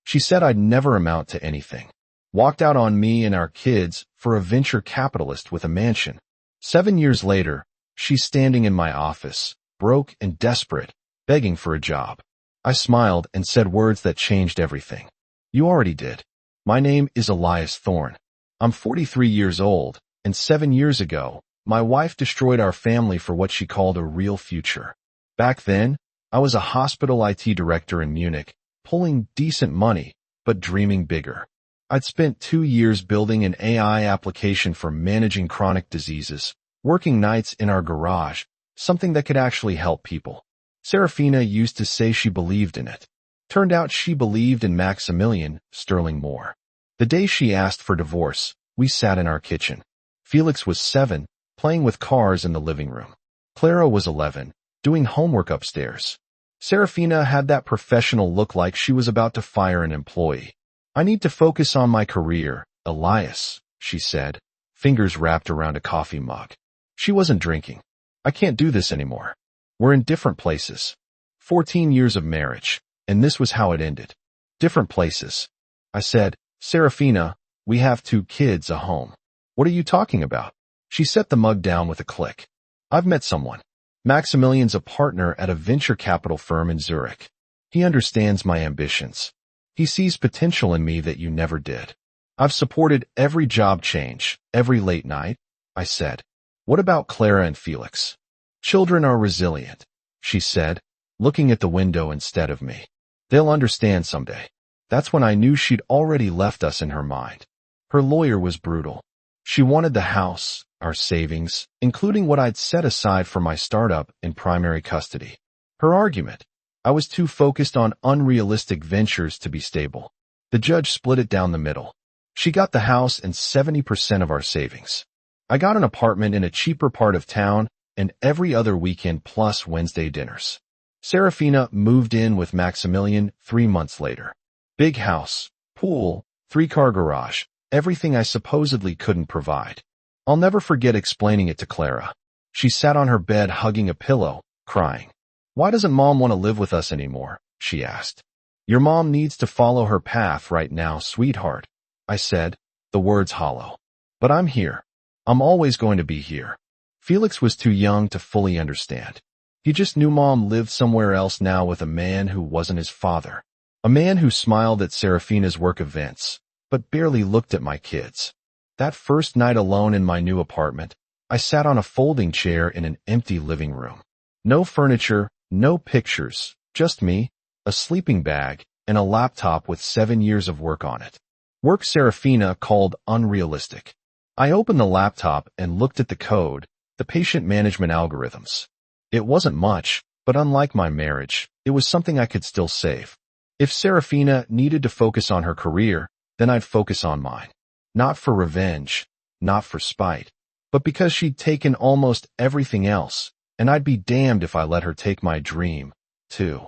She said I'd never amount to anything. Walked out on me and our kids for a venture capitalist with a mansion. 7 years later, she's standing in my office, broke and desperate, begging for a job. I smiled and said words that changed everything. You already did. My name is Elias Thorne. I'm 43 years old, and 7 years ago, my wife destroyed our family for what she called a real future. Back then, I was a hospital IT director in Munich, pulling decent money, but dreaming bigger. I'd spent 2 years building an AI application for managing chronic diseases, working nights in our garage, something that could actually help people. Serafina used to say she believed in it. Turned out she believed in Maximilian Sterling more. The day she asked for divorce, we sat in our kitchen. Felix was 7, playing with cars in the living room. Clara was 11, doing homework upstairs. Serafina had that professional look like she was about to fire an employee. I need to focus on my career, Elias, she said, fingers wrapped around a coffee mug. She wasn't drinking. I can't do this anymore. We're in different places. 14 years of marriage, and this was how it ended. Different places. I said, Serafina, we have 2 kids, a home. What are you talking about? She set the mug down with a click. I've met someone. Maximilian's a partner at a venture capital firm in Zurich. He understands my ambitions. He sees potential in me that you never did. I've supported every job change, every late night, I said. What about Clara and Felix? Children are resilient, she said, looking at the window instead of me. They'll understand someday. That's when I knew she'd already left us in her mind. Her lawyer was brutal. She wanted the house, our savings, including what I'd set aside for my startup, in primary custody. Her argument: I was too focused on unrealistic ventures to be stable. The judge split it down the middle. She got the house and 70% of our savings. I got an apartment in a cheaper part of town and every other weekend plus Wednesday dinners. Serafina moved in with Maximilian 3 months later. Big house, pool, 3-car garage, everything I supposedly couldn't provide. I'll never forget explaining it to Clara. She sat on her bed hugging a pillow, crying. Why doesn't Mom want to live with us anymore? She asked. Your mom needs to follow her path right now, sweetheart, I said, the words hollow. But I'm here. I'm always going to be here. Felix was too young to fully understand. He just knew Mom lived somewhere else now with a man who wasn't his father. A man who smiled at Serafina's work events, but barely looked at my kids. That first night alone in my new apartment, I sat on a folding chair in an empty living room. No furniture, no pictures, just me, a sleeping bag, and a laptop with 7 years of work on it. Work Serafina called unrealistic. I opened the laptop and looked at the code, the patient management algorithms. It wasn't much, but unlike my marriage, it was something I could still save. If Serafina needed to focus on her career, then I'd focus on mine. Not for revenge, not for spite, but because she'd taken almost everything else, and I'd be damned if I let her take my dream, too.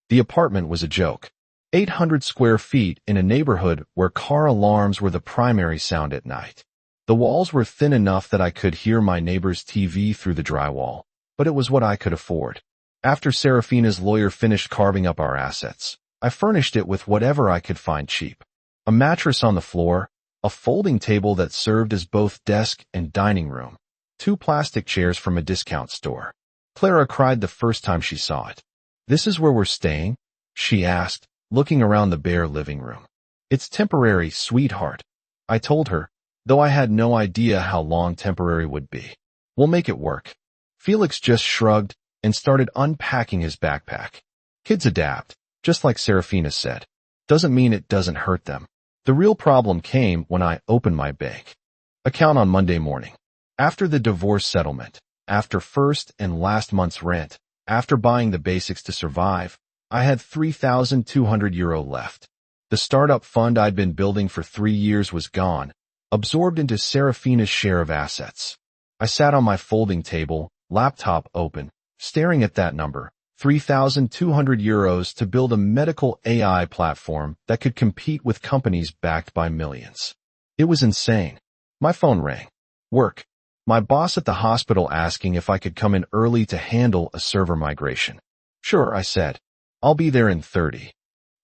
The apartment was a joke. 800 square feet in a neighborhood where car alarms were the primary sound at night. The walls were thin enough that I could hear my neighbor's TV through the drywall, but it was what I could afford. After Serafina's lawyer finished carving up our assets, I furnished it with whatever I could find cheap. A mattress on the floor, a folding table that served as both desk and dining room, 2 plastic chairs from a discount store. Clara cried the first time she saw it. This is where we're staying? She asked, looking around the bare living room. It's temporary, sweetheart, I told her, though I had no idea how long temporary would be. We'll make it work. Felix just shrugged and started unpacking his backpack. Kids adapt, just like Serafina said. Doesn't mean it doesn't hurt them. The real problem came when I opened my bank account on Monday morning. After the divorce settlement, after first and last month's rent, after buying the basics to survive, I had €3,200 left. The startup fund I'd been building for 3 years was gone, absorbed into Serafina's share of assets. I sat on my folding table, laptop open, staring at that number, €3,200 to build a medical AI platform that could compete with companies backed by millions. It was insane. My phone rang. Work. My boss at the hospital asking if I could come in early to handle a server migration. Sure, I said. I'll be there in 30.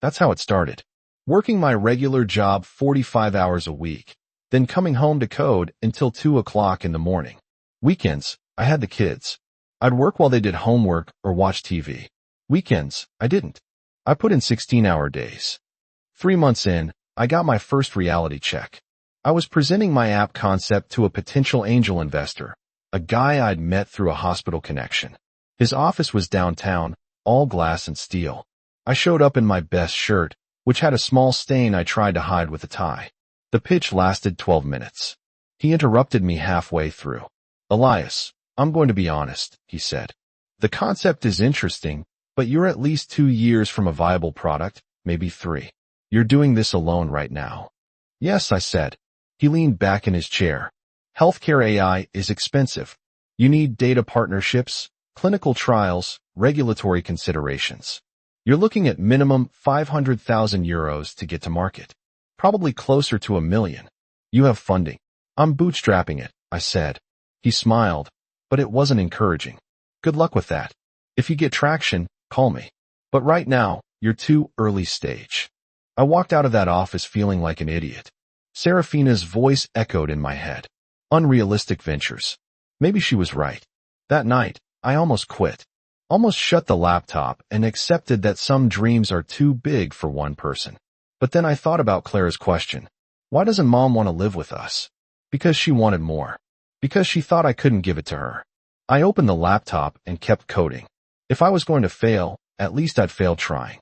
That's how it started. working my regular job 45 hours a week, then coming home to code until 2 o'clock in the morning. Weekends, I had the kids. I'd work while they did homework or watch TV. Weekends, I didn't. I put in 16-hour days. 3 months in, I got my first reality check. I was presenting my app concept to a potential angel investor, a guy I'd met through a hospital connection. His office was downtown, all glass and steel. I showed up in my best shirt, which had a small stain I tried to hide with a tie. The pitch lasted 12 minutes. He interrupted me halfway through. "Elias, I'm going to be honest," he said. "The concept is interesting, but you're at least 2 years from a viable product, maybe 3. You're doing this alone right now." "Yes," I said. He leaned back in his chair. "Healthcare AI is expensive. You need data partnerships, clinical trials, regulatory considerations. You're looking at minimum 500,000 euros to get to market. Probably closer to 1 million. You have funding." "I'm bootstrapping it," I said. He smiled, but it wasn't encouraging. "Good luck with that. If you get traction, call me. But right now, you're too early stage." I walked out of that office feeling like an idiot. Serafina's voice echoed in my head. Unrealistic ventures. Maybe she was right. That night, I almost quit. Almost shut the laptop and accepted that some dreams are too big for one person. But then I thought about Clara's question. Why doesn't Mom want to live with us? Because she wanted more. Because she thought I couldn't give it to her. I opened the laptop and kept coding. If I was going to fail, at least I'd fail trying.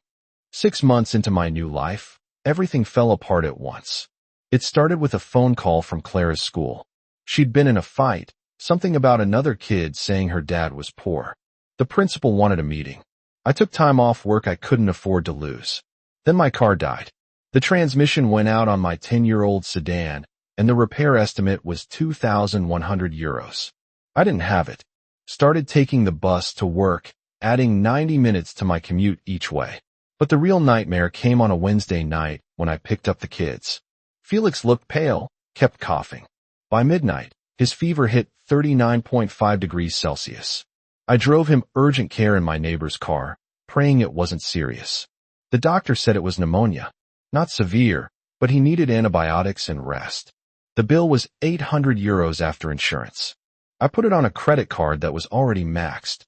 6 months into my new life, everything fell apart at once. It started with a phone call from Clara's school. She'd been in a fight, something about another kid saying her dad was poor. The principal wanted a meeting. I took time off work I couldn't afford to lose. Then my car died. The transmission went out on my 10-year-old sedan, and the repair estimate was 2,100 euros. I didn't have it. Started taking the bus to work, adding 90 minutes to my commute each way. But the real nightmare came on a Wednesday night when I picked up the kids. Felix looked pale, kept coughing. By midnight, his fever hit 39.5 degrees Celsius. I drove him urgent care in my neighbor's car, praying it wasn't serious. The doctor said it was pneumonia. Not severe, but he needed antibiotics and rest. The bill was 800 euros after insurance. I put it on a credit card that was already maxed.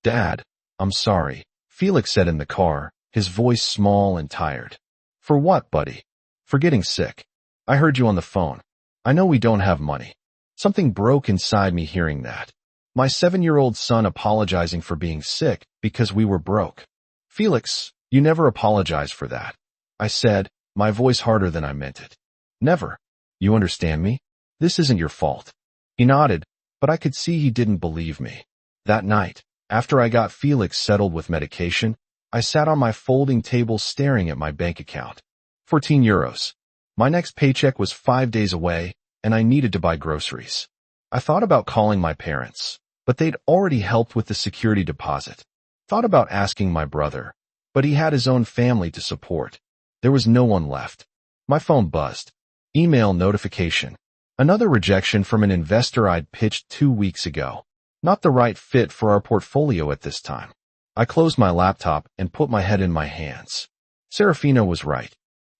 "Dad, I'm sorry," Felix said in the car, his voice small and tired. "For what, buddy?" "For getting sick. I heard you on the phone. I know we don't have money." Something broke inside me hearing that. My 7-year-old son apologizing for being sick because we were broke. "Felix, you never apologized for that," I said, my voice harder than I meant it. "Never. You understand me? This isn't your fault." He nodded, but I could see he didn't believe me. That night, after I got Felix settled with medication, I sat on my folding table staring at my bank account. 14 euros. My next paycheck was 5 days away, and I needed to buy groceries. I thought about calling my parents, but they'd already helped with the security deposit. Thought about asking my brother, but he had his own family to support. There was no one left. My phone buzzed. Email notification. Another rejection from an investor I'd pitched 2 weeks ago. Not the right fit for our portfolio at this time. I closed my laptop and put my head in my hands. Serafina was right.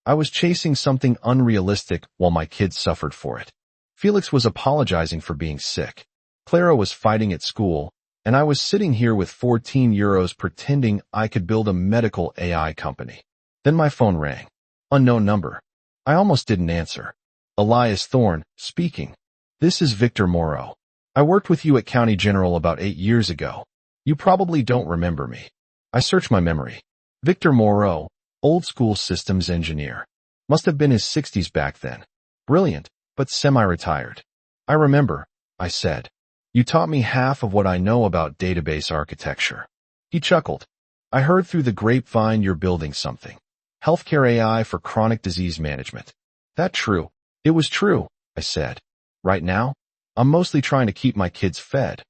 I was chasing something unrealistic while my kids suffered for it. Felix was apologizing for being sick. Clara was fighting at school, and I was sitting here with 14 euros pretending I could build a medical AI company. Then my phone rang. Unknown number. I almost didn't answer. Elias Thorne, speaking. "This is Victor Moreau. I worked with you at County General about 8 years ago. You probably don't remember me." I searched my memory. Victor Moreau, old school systems engineer. Must have been his 60s back then. Brilliant, but semi-retired. "I remember," I said. "You taught me half of what I know about database architecture." He chuckled. "I heard through the grapevine you're building something. Healthcare AI for chronic disease management." "That true?" "It was true," I said. "Right now, I'm mostly trying to keep my kids fed."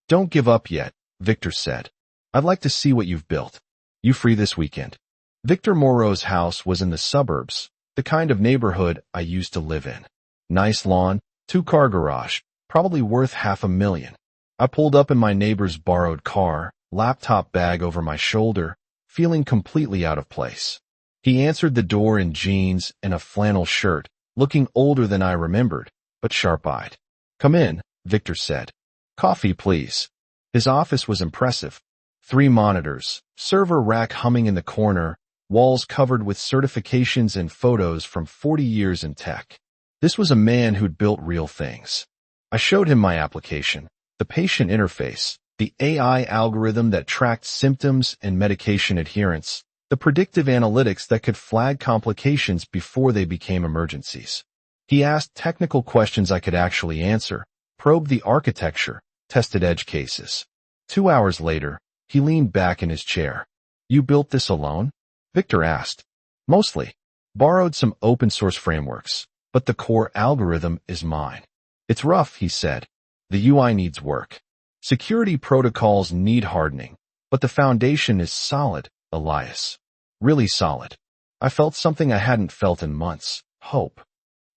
"Don't give up yet," Victor said. "I'd like to see what you've built. You free this weekend?" Victor Moreau's house was in the suburbs, the kind of neighborhood I used to live in. Nice lawn, 2-car garage, probably worth $500,000. I pulled up in my neighbor's borrowed car, laptop bag over my shoulder, feeling completely out of place. He answered the door in jeans and a flannel shirt, looking older than I remembered, but sharp-eyed. "Come in," Victor said. "Coffee, please." His office was impressive. 3 monitors, server rack humming in the corner, walls covered with certifications and photos from 40 years in tech. This was a man who'd built real things. I showed him my application, the patient interface, the AI algorithm that tracked symptoms and medication adherence, the predictive analytics that could flag complications before they became emergencies. He asked technical questions I could actually answer, probed the architecture, tested edge cases. 2 hours later, he leaned back in his chair. "You built this alone?" Victor asked. "Mostly. Borrowed some open-source frameworks, but the core algorithm is mine." "It's rough," he said. "The UI needs work. Security protocols need hardening, but the foundation is solid, Elias. Really solid." I felt something I hadn't felt in months. Hope.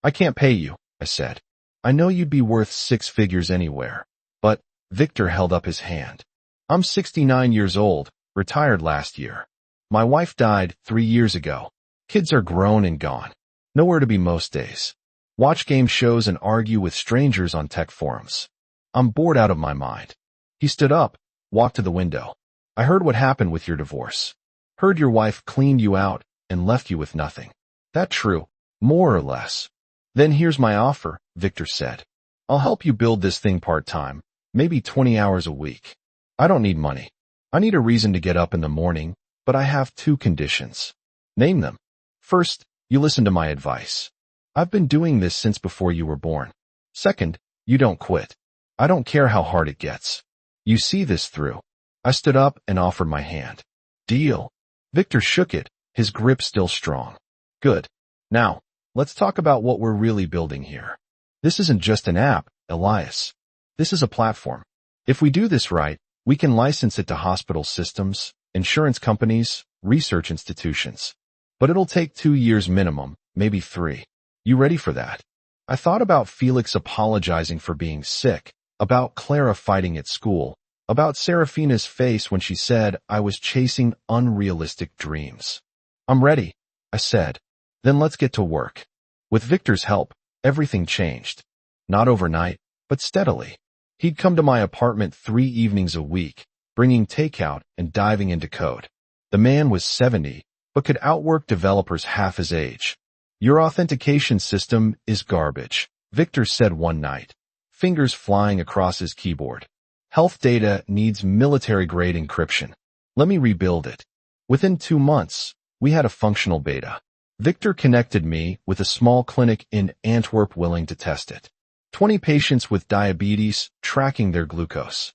"I can't pay you," I said. "I know you'd be worth 6 figures anywhere." But Victor held up his hand. "I'm 69 years old, retired last year. My wife died 3 years ago. Kids are grown and gone. Nowhere to be most days. Watch game shows and argue with strangers on tech forums. I'm bored out of my mind." He stood up, walked to the window. "I heard what happened with your divorce. Heard your wife cleaned you out and left you with nothing. That true? More or less?" "Then here's my offer," Victor said. "I'll help you build this thing part-time, maybe 20 hours a week. I don't need money. I need a reason to get up in the morning, but I have 2 conditions." "Name them." "First, you listen to my advice. I've been doing this since before you were born. Second, you don't quit. I don't care how hard it gets. You see this through." I stood up and offered my hand. "Deal." Victor shook it, his grip still strong. "Good. Now, let's talk about what we're really building here. This isn't just an app, Elias. This is a platform. If we do this right, we can license it to hospital systems, insurance companies, research institutions. But it'll take 2 years minimum, maybe 3. You ready for that?" I thought about Felix apologizing for being sick, about Clara fighting at school, about Serafina's face when she said I was chasing unrealistic dreams. "I'm ready," I said. "Then let's get to work." With Victor's help, everything changed. Not overnight, but steadily. He'd come to my apartment 3 evenings a week, bringing takeout and diving into code. The man was 70, but could outwork developers half his age. "Your authentication system is garbage," Victor said one night, fingers flying across his keyboard. "Health data needs military-grade encryption. Let me rebuild it." Within 2 months, we had a functional beta. Victor connected me with a small clinic in Antwerp willing to test it. 20 patients with diabetes tracking their glucose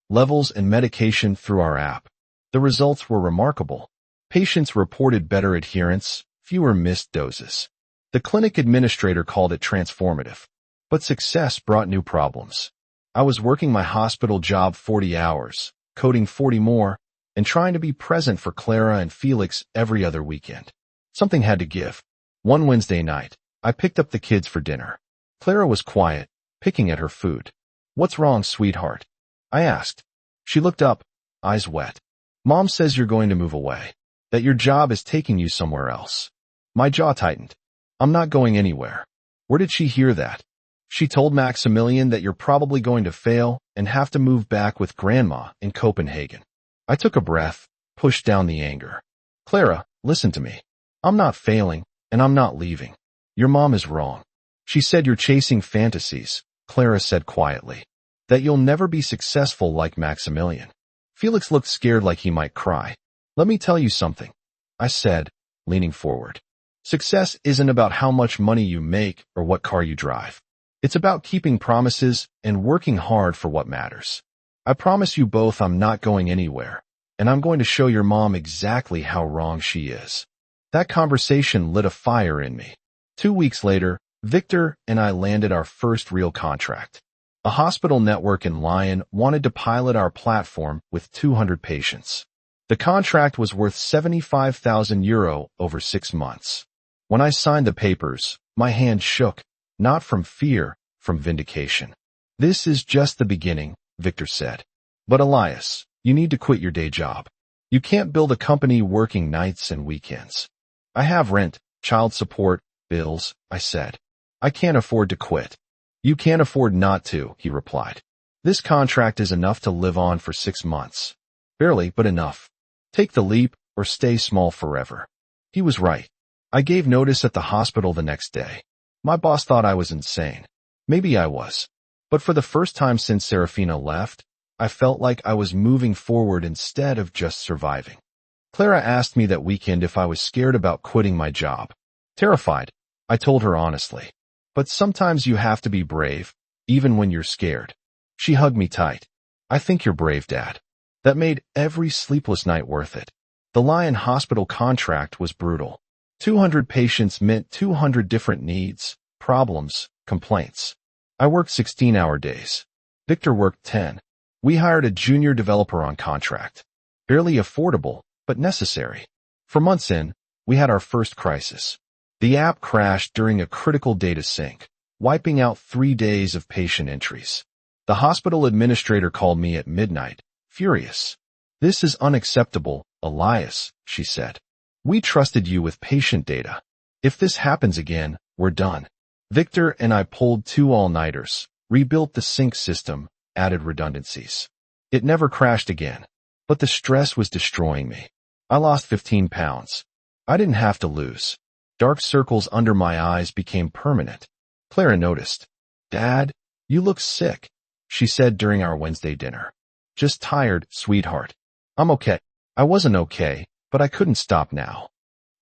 levels and medication through our app. The results were remarkable. Patients reported better adherence, fewer missed doses. The clinic administrator called it transformative. But success brought new problems. I was working my hospital job 40 hours, coding 40 more, and trying to be present for Clara and Felix every other weekend. Something had to give. One Wednesday night, I picked up the kids for dinner. Clara was quiet, picking at her food. "What's wrong, sweetheart?" I asked. She looked up, eyes wet. "Mom says you're going to move away, that your job is taking you somewhere else." My jaw tightened. "I'm not going anywhere." Where did she hear that? "She told Maximilian that you're probably going to fail and have to move back with Grandma in Copenhagen." I took a breath, pushed down the anger. "Clara, listen to me. I'm not failing, and I'm not leaving. Your mom is wrong. She said you're chasing fantasies," Clara said quietly. "That you'll never be successful like Maximilian." Felix looked scared like he might cry. "Let me tell you something," I said, leaning forward. "Success isn't about how much money you make or what car you drive. It's about keeping promises and working hard for what matters. I promise you both I'm not going anywhere, and I'm going to show your mom exactly how wrong she is." That conversation lit a fire in me. 2 weeks later, Victor and I landed our first real contract. A hospital network in Lyon wanted to pilot our platform with 200 patients. The contract was worth €75,000 over 6 months. When I signed the papers, my hand shook. Not from fear, from vindication. "This is just the beginning," Victor said. "But Elias, you need to quit your day job. You can't build a company working nights and weekends." I have rent, child support, bills, I said. I can't afford to quit. You can't afford not to, he replied. This contract is enough to live on for 6 months. Barely, but enough. Take the leap or stay small forever. He was right. I gave notice at the hospital the next day. My boss thought I was insane. Maybe I was. But for the first time since Serafina left, I felt like I was moving forward instead of just surviving. Clara asked me that weekend if I was scared about quitting my job. Terrified, I told her honestly. But sometimes you have to be brave, even when you're scared. She hugged me tight. I think you're brave, Dad. That made every sleepless night worth it. The Lion Hospital contract was brutal. 200 patients meant 200 different needs, problems, complaints. I worked 16-hour days. Victor worked 10. We hired a junior developer on contract. Barely affordable, but necessary. For months in, we had our first crisis. The app crashed during a critical data sync, wiping out 3 days of patient entries. The hospital administrator called me at midnight, furious. This is unacceptable, Elias, she said. We trusted you with patient data. If this happens again, we're done. Victor and I pulled 2 all-nighters, rebuilt the sync system, added redundancies. It never crashed again, but the stress was destroying me. I lost 15 pounds. I didn't have to lose. Dark circles under my eyes became permanent. Clara noticed. Dad, you look sick, she said during our Wednesday dinner. Just tired, sweetheart. I'm okay. I wasn't okay, but I couldn't stop now.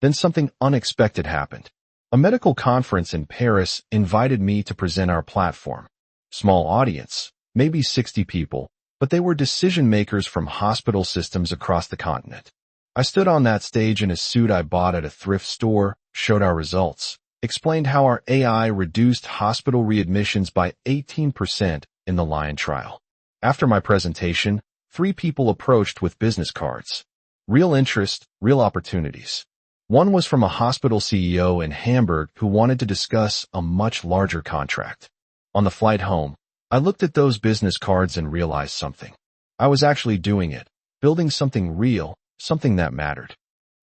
Then something unexpected happened. A medical conference in Paris invited me to present our platform. Small audience, maybe 60 people, but they were decision makers from hospital systems across the continent. I stood on that stage in a suit I bought at a thrift store, showed our results, explained how our AI reduced hospital readmissions by 18% in the Lion trial. After my presentation, 3 people approached with business cards. Real interest, real opportunities. One was from a hospital CEO in Hamburg who wanted to discuss a much larger contract. On the flight home, I looked at those business cards and realized something. I was actually doing it, building something real, something that mattered.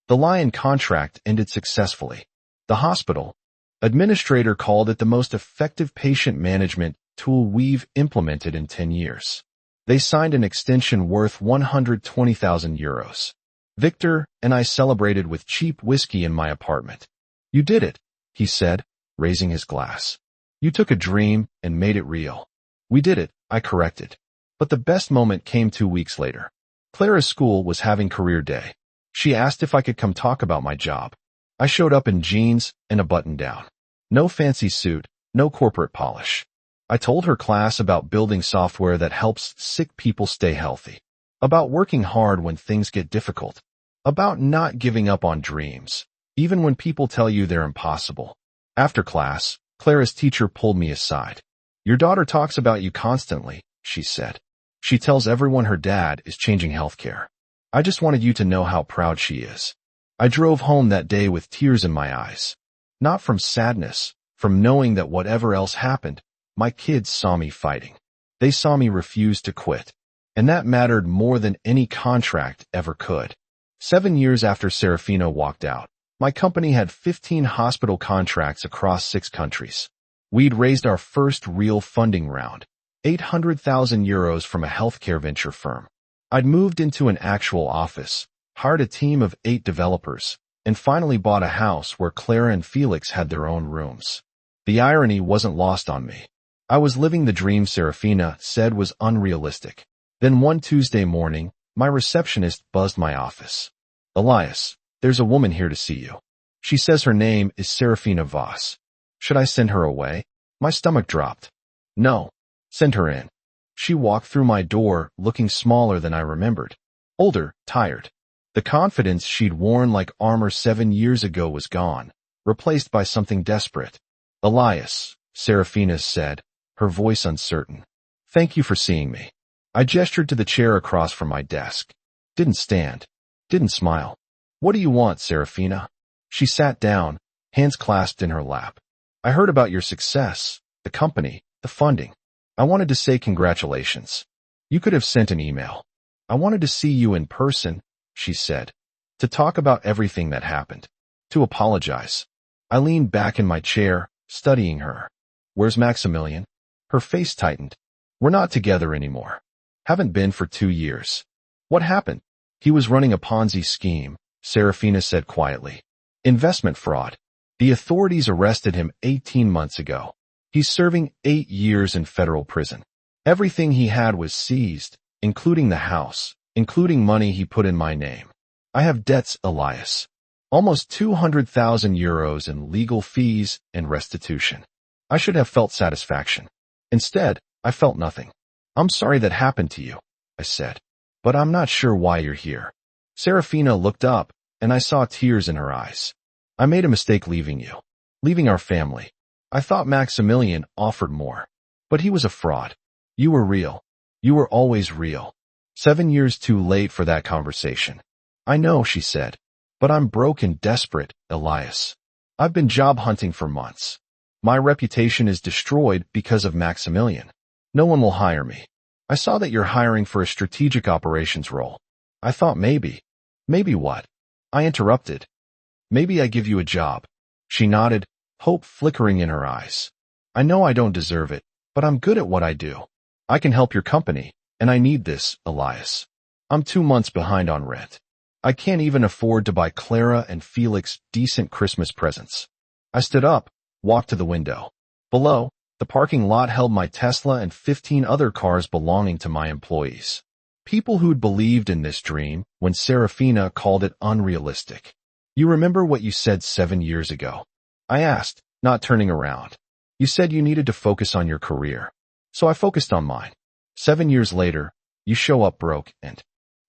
The Lion contract ended successfully. The hospital administrator called it the most effective patient management tool we've implemented in 10 years. They signed an extension worth 120,000 euros. Victor and I celebrated with cheap whiskey in my apartment. You did it, he said, raising his glass. You took a dream and made it real. We did it, I corrected. But the best moment came 2 weeks later. Clara's school was having career day. She asked if I could come talk about my job. I showed up in jeans and a button-down. No fancy suit, no corporate polish. I told her class about building software that helps sick people stay healthy. About working hard when things get difficult. About not giving up on dreams, even when people tell you they're impossible. After class, Clara's teacher pulled me aside. Your daughter talks about you constantly, she said. She tells everyone her dad is changing healthcare. I just wanted you to know how proud she is. I drove home that day with tears in my eyes. Not from sadness, from knowing that whatever else happened, my kids saw me fighting. They saw me refuse to quit. And that mattered more than any contract ever could. 7 years after Serafina walked out, my company had 15 hospital contracts across 6 countries. We'd raised our first real funding round, 800,000 euros from a healthcare venture firm. I'd moved into an actual office, hired a team of 8 developers, and finally bought a house where Clara and Felix had their own rooms. The irony wasn't lost on me. I was living the dream Serafina said was unrealistic. Then one Tuesday morning, my receptionist buzzed my office. Elias, there's a woman here to see you. She says her name is Serafina Voss. Should I send her away? My stomach dropped. No. Send her in. She walked through my door, looking smaller than I remembered. Older, tired. The confidence she'd worn like armor 7 years ago was gone, replaced by something desperate. Elias, Serafina said, her voice uncertain. Thank you for seeing me. I gestured to the chair across from my desk. Didn't stand. Didn't smile. What do you want, Serafina? She sat down, hands clasped in her lap. I heard about your success, the company, the funding. I wanted to say congratulations. You could have sent an email. I wanted to see you in person, she said, to talk about everything that happened. To apologize. I leaned back in my chair, studying her. Where's Maximilian? Her face tightened. We're not together anymore. Haven't been for 2 years. What happened? He was running a Ponzi scheme, Serafina said quietly. Investment fraud. The authorities arrested him 18 months ago. He's serving 8 years in federal prison. Everything he had was seized, including the house, including money he put in my name. I have debts, Elias. Almost 200,000 euros in legal fees and restitution. I should have felt satisfaction. Instead, I felt nothing. I'm sorry that happened to you, I said. But I'm not sure why you're here. Serafina looked up, and I saw tears in her eyes. I made a mistake leaving you. Leaving our family. I thought Maximilian offered more. But he was a fraud. You were real. You were always real. 7 years too late for that conversation. I know, she said. But I'm broke and desperate, Elias. I've been job hunting for months. My reputation is destroyed because of Maximilian. No one will hire me. I saw that you're hiring for a strategic operations role. I thought maybe. Maybe what? I interrupted. Maybe I give you a job. She nodded, hope flickering in her eyes. I know I don't deserve it, but I'm good at what I do. I can help your company, and I need this, Elias. I'm 2 months behind on rent. I can't even afford to buy Clara and Felix decent Christmas presents. I stood up, walked to the window. Below, the parking lot held my Tesla and 15 other cars belonging to my employees. People who'd believed in this dream when Serafina called it unrealistic. You remember what you said 7 years ago? I asked, not turning around. You said you needed to focus on your career. So I focused on mine. 7 years later, you show up broke and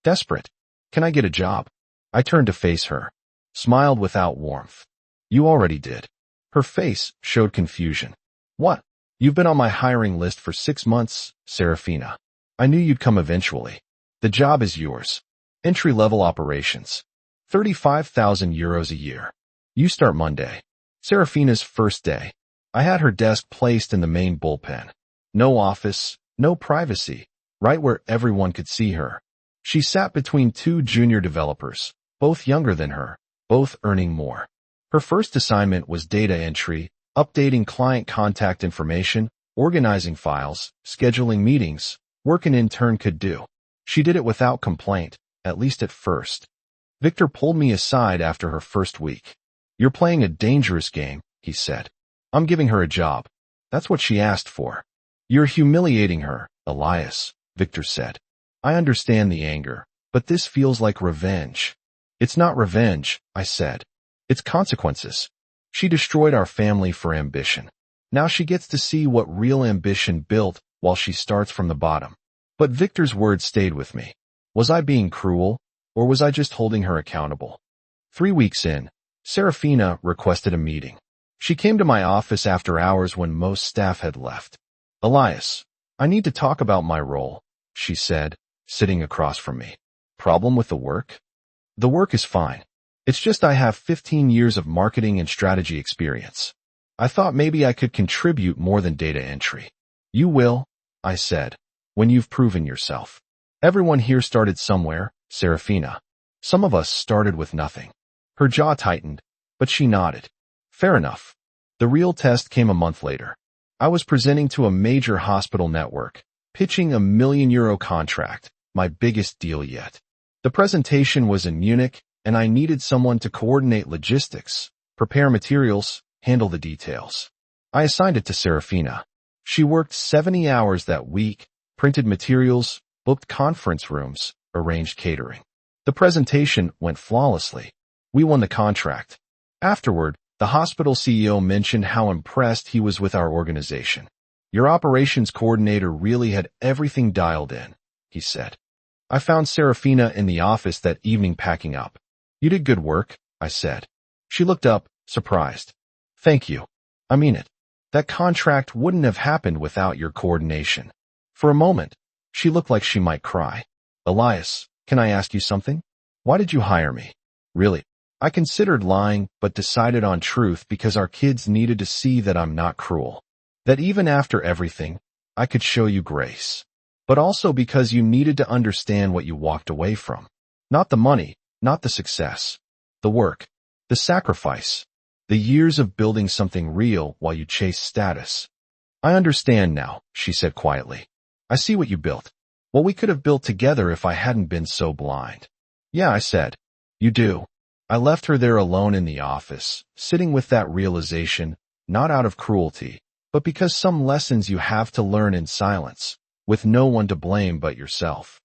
desperate. Can I get a job? I turned to face her, smiled without warmth. You already did. Her face showed confusion. What? You've been on my hiring list for 6 months, Serafina. I knew you'd come eventually. The job is yours. Entry-level operations. 35,000 euros a year. You start Monday. Serafina's first day. I had her desk placed in the main bullpen. No office, no privacy, right where everyone could see her. She sat between 2 junior developers, both younger than her, both earning more. Her first assignment was data entry, updating client contact information, organizing files, scheduling meetings, work an intern could do. She did it without complaint, at least at first. Victor pulled me aside after her first week. You're playing a dangerous game, he said. I'm giving her a job. That's what she asked for. You're humiliating her, Elias, Victor said. I understand the anger, but this feels like revenge. It's not revenge, I said. It's consequences. She destroyed our family for ambition. Now she gets to see what real ambition built while she starts from the bottom. But Victor's words stayed with me. Was I being cruel, or was I just holding her accountable? 3 weeks in, Serafina requested a meeting. She came to my office after hours when most staff had left. Elias, I need to talk about my role, she said, sitting across from me. Problem with the work? The work is fine. It's just I have 15 years of marketing and strategy experience. I thought maybe I could contribute more than data entry. You will, I said, when you've proven yourself. Everyone here started somewhere, Serafina. Some of us started with nothing. Her jaw tightened, but she nodded. Fair enough. The real test came a month later. I was presenting to a major hospital network, pitching a €1 million contract, my biggest deal yet. The presentation was in Munich, and I needed someone to coordinate logistics, prepare materials, handle the details. I assigned it to Serafina. She worked 70 hours that week, printed materials, booked conference rooms, arranged catering. The presentation went flawlessly. We won the contract. Afterward, the hospital CEO mentioned how impressed he was with our organization. Your operations coordinator really had everything dialed in, he said. I found Serafina in the office that evening packing up. You did good work, I said. She looked up, surprised. Thank you. I mean it. That contract wouldn't have happened without your coordination. For a moment, she looked like she might cry. Elias, can I ask you something? Why did you hire me? Really? I considered lying, but decided on truth because our kids needed to see that I'm not cruel. That even after everything, I could show you grace. But also because you needed to understand what you walked away from. Not the money, not the success. The work. The sacrifice. The years of building something real while you chase status. I understand now, she said quietly. I see what you built. What we could have built together if I hadn't been so blind. Yeah, I said. You do. I left her there alone in the office, sitting with that realization, not out of cruelty, but because some lessons you have to learn in silence, with no one to blame but yourself.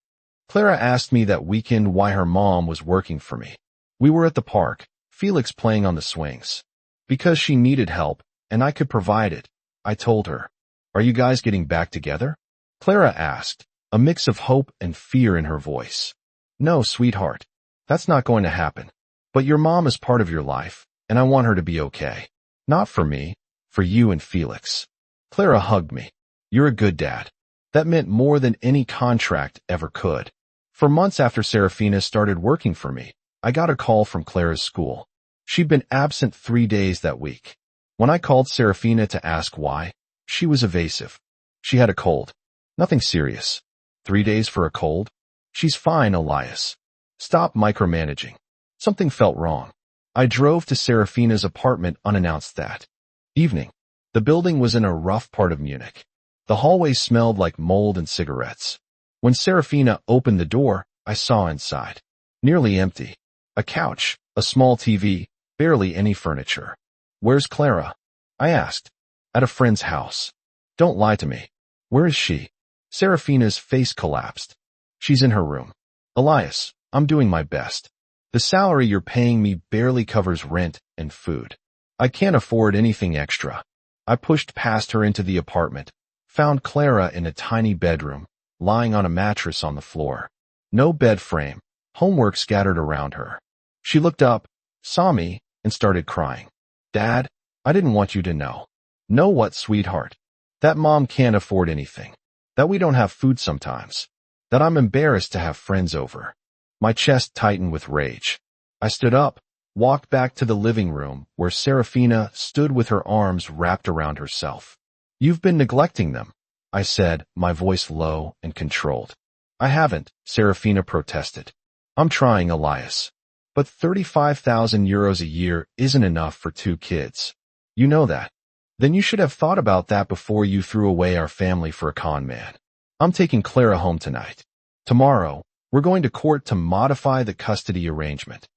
Clara asked me that weekend why her mom was working for me. We were at the park, Felix playing on the swings. Because she needed help, and I could provide it, I told her. Are you guys getting back together? Clara asked, a mix of hope and fear in her voice. No, sweetheart. That's not going to happen. But your mom is part of your life, and I want her to be okay. Not for me, for you and Felix. Clara hugged me. You're a good dad. That meant more than any contract ever could. For months after Serafina started working for me, I got a call from Clara's school. She'd been absent 3 days that week. When I called Serafina to ask why, she was evasive. She had a cold. Nothing serious. 3 days for a cold? She's fine, Elias. Stop micromanaging. Something felt wrong. I drove to Serafina's apartment unannounced that evening. The building was in a rough part of Munich. The hallway smelled like mold and cigarettes. When Serafina opened the door, I saw inside. Nearly empty. A couch, a small TV, barely any furniture. Where's Clara? I asked. At a friend's house. Don't lie to me. Where is she? Serafina's face collapsed. She's in her room. Elias, I'm doing my best. The salary you're paying me barely covers rent and food. I can't afford anything extra. I pushed past her into the apartment, found Clara in a tiny bedroom, lying on a mattress on the floor. No bed frame, homework scattered around her. She looked up, saw me, and started crying. Dad, I didn't want you to know. Know what, sweetheart? That mom can't afford anything. That we don't have food sometimes. That I'm embarrassed to have friends over. My chest tightened with rage. I stood up, walked back to the living room where Serafina stood with her arms wrapped around herself. You've been neglecting them, I said, my voice low and controlled. I haven't, Serafina protested. I'm trying, Elias. But 35,000 euros a year isn't enough for 2 kids. You know that. Then you should have thought about that before you threw away our family for a con man. I'm taking Clara home tonight. Tomorrow, we're going to court to modify the custody arrangement.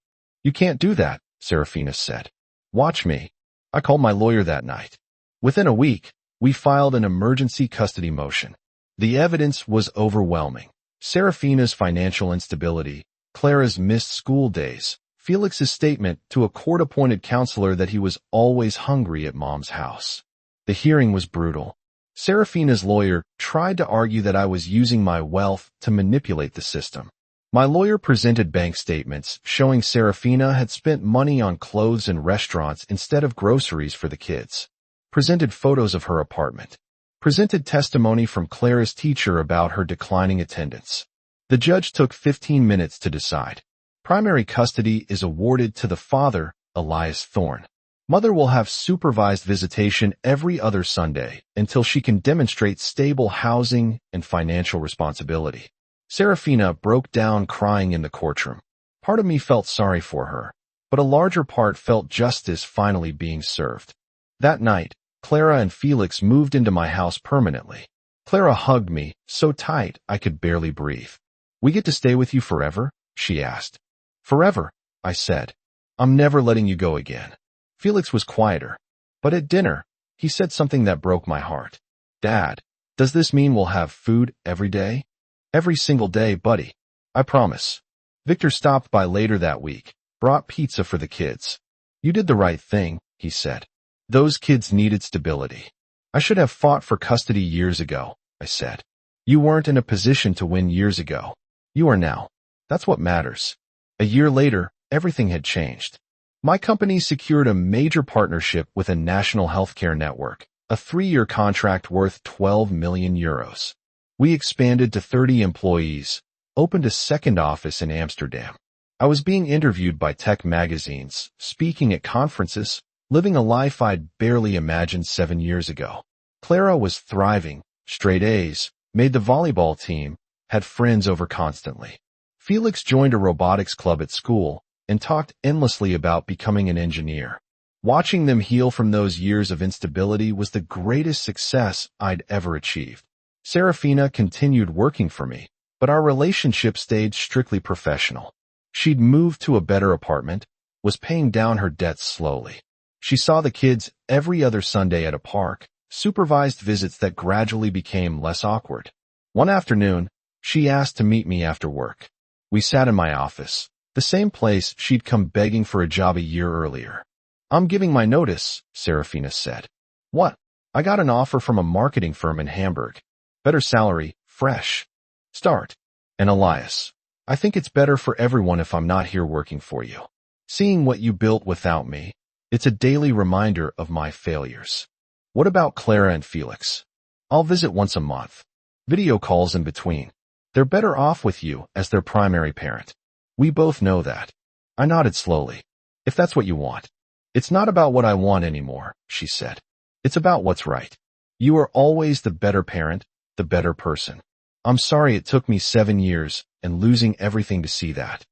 You can't do that, Serafina said. Watch me. I called my lawyer that night. Within a week, we filed an emergency custody motion. The evidence was overwhelming. Serafina's financial instability, Clara's missed school days, Felix's statement to a court-appointed counselor that he was always hungry at Mom's house. The hearing was brutal. Serafina's lawyer tried to argue that I was using my wealth to manipulate the system. My lawyer presented bank statements showing Serafina had spent money on clothes and restaurants instead of groceries for the kids. Presented photos of her apartment. Presented testimony from Clara's teacher about her declining attendance. The judge took 15 minutes to decide. Primary custody is awarded to the father, Elias Thorne. Mother will have supervised visitation every other Sunday until she can demonstrate stable housing and financial responsibility. Serafina broke down crying in the courtroom. Part of me felt sorry for her, but a larger part felt justice finally being served. That night, Clara and Felix moved into my house permanently. Clara hugged me so tight I could barely breathe. We get to stay with you forever? She asked. Forever, I said. I'm never letting you go again. Felix was quieter. But at dinner, he said something that broke my heart. Dad, does this mean we'll have food every day? Every single day, buddy. I promise. Victor stopped by later that week, brought pizza for the kids. You did the right thing, he said. Those kids needed stability. I should have fought for custody years ago, I said. You weren't in a position to win years ago. You are now. That's what matters. A year later, everything had changed. My company secured a major partnership with a national healthcare network, a 3-year contract worth 12 million euros. We expanded to 30 employees, opened a second office in Amsterdam. I was being interviewed by tech magazines, speaking at conferences, living a life I'd barely imagined 7 years ago. Clara was thriving, straight A's, made the volleyball team, had friends over constantly. Felix joined a robotics club at school, and talked endlessly about becoming an engineer. Watching them heal from those years of instability was the greatest success I'd ever achieved. Serafina continued working for me, but our relationship stayed strictly professional. She'd moved to a better apartment, was paying down her debts slowly. She saw the kids every other Sunday at a park, supervised visits that gradually became less awkward. One afternoon, she asked to meet me after work. We sat in my office, the same place she'd come begging for a job a year earlier. "I'm giving my notice," Serafina said. "What?" "I got an offer from a marketing firm in Hamburg. Better salary, fresh start." "And Elias, I think it's better for everyone if I'm not here working for you. Seeing what you built without me, it's a daily reminder of my failures." "What about Clara and Felix?" "I'll visit once a month. Video calls in between. They're better off with you as their primary parent." "We both know that." I nodded slowly. "If that's what you want." "It's not about what I want anymore," she said. "It's about what's right. You are always the better parent, the better person. I'm sorry it took me 7 years and losing everything to see that.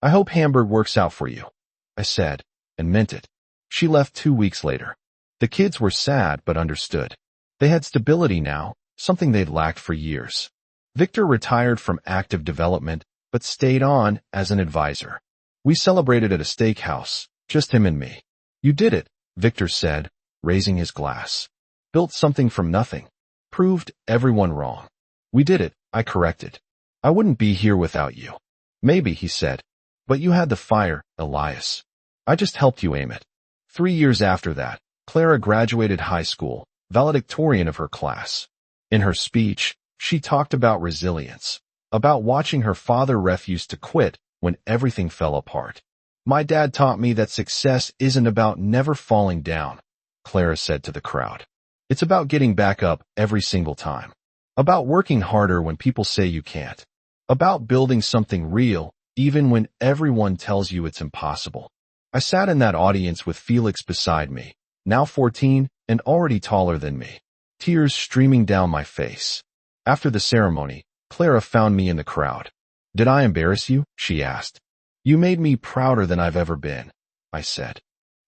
I hope Hamburg works out for you," I said, and meant it. She left 2 weeks later. The kids were sad but understood. They had stability now, something they'd lacked for years. Victor retired from active development but stayed on as an advisor. We celebrated at a steakhouse, just him and me. "You did it," Victor said, raising his glass. "Built something from nothing. Proved everyone wrong." "We did it," I corrected. "I wouldn't be here without you." "Maybe," he said. "But you had the fire, Elias. I just helped you aim it." 3 years after that, Clara graduated high school, valedictorian of her class. In her speech, she talked about resilience, about watching her father refuse to quit when everything fell apart. "My dad taught me that success isn't about never falling down," Clara said to the crowd. "It's about getting back up every single time. About working harder when people say you can't. About building something real, even when everyone tells you it's impossible." I sat in that audience with Felix beside me, now 14 and already taller than me, tears streaming down my face. After the ceremony, Clara found me in the crowd. "Did I embarrass you?" she asked. "You made me prouder than I've ever been," I said.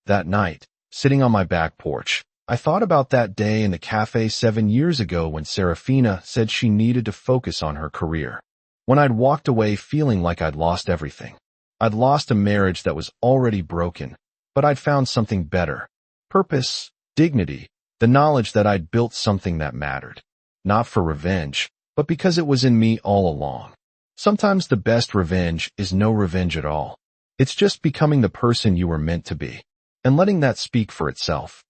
That night, sitting on my back porch, I thought about that day in the cafe 7 years ago when Serafina said she needed to focus on her career. When I'd walked away feeling like I'd lost everything. I'd lost a marriage that was already broken, but I'd found something better. Purpose, dignity, the knowledge that I'd built something that mattered. Not for revenge, but because it was in me all along. Sometimes the best revenge is no revenge at all. It's just becoming the person you were meant to be, and letting that speak for itself.